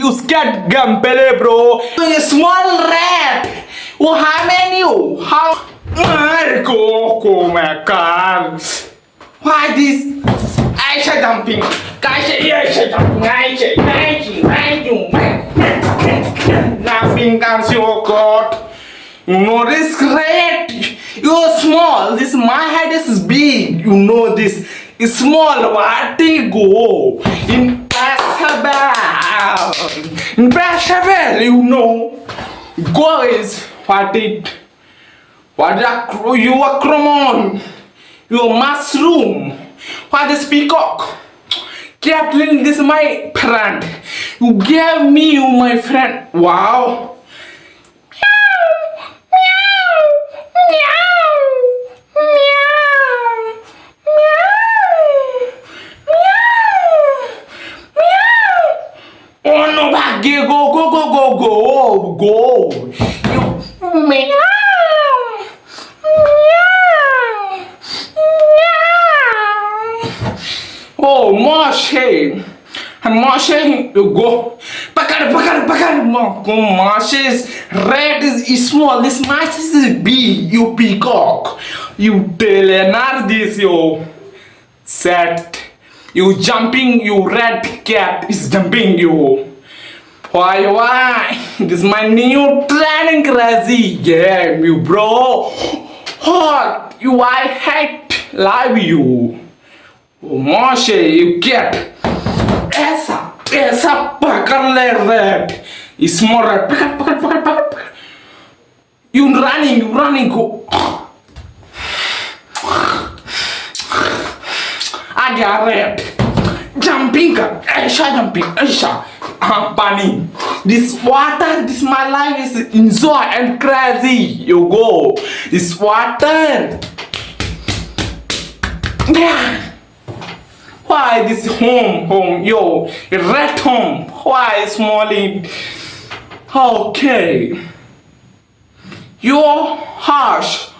you scared gameplay, bro. You small rat. Oh, how many you? How? Go, my car. Why this? I say jumping. I say jumping. Jumping comes your God. You know this rat. You're small. This my head is big. You know this. It's small. What they go? Impossible. You know. Go is what it. What you are cromon. Your mushroom. What is peacock? Captain, this is my friend. You gave me you my friend. Wow. Oh no, go. You meow. Oh, Moshe. Moshe, you go. Pakar. Moshe's red is small. This mice is big. You peacock. You Telenardis, you set. You jumping, you red cat is jumping you. Why? This is my new training crazy game, you bro. Hot, you I hate live you. Oh, Moshe, you get. Essa pakar red. It's more red. Pakar. You running, go. Ada red. Jumping, Aisha. Bunny. This water, this my life is enjoy and crazy. You go. This water. Yeah. Why this home, yo, red home? Why smalling? Okay. Yo, harsh.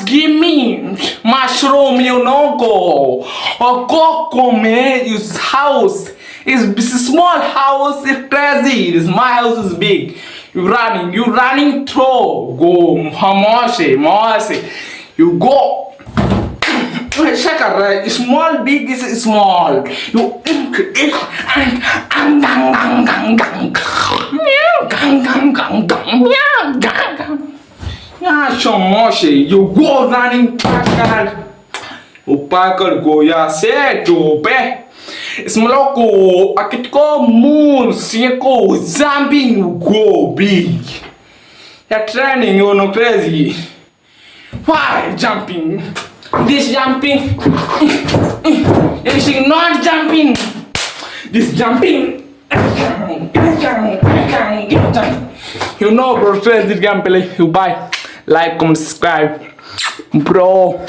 Give me mushroom, you know, go. Or go, man, use house. It's small house, it's crazy. This my house is big. You running through. Go, Moshe. You go. Shakar, small, big is small. You yeah, so Moshe, you go running Pakar go ya say to be. Smoloko, akitko moon, seko, jumping, you go big. You're training, you know crazy. Why jumping? This jumping. This is not jumping. This jumping. You know, bro, this gameplay. You buy, like, comment, subscribe, bro.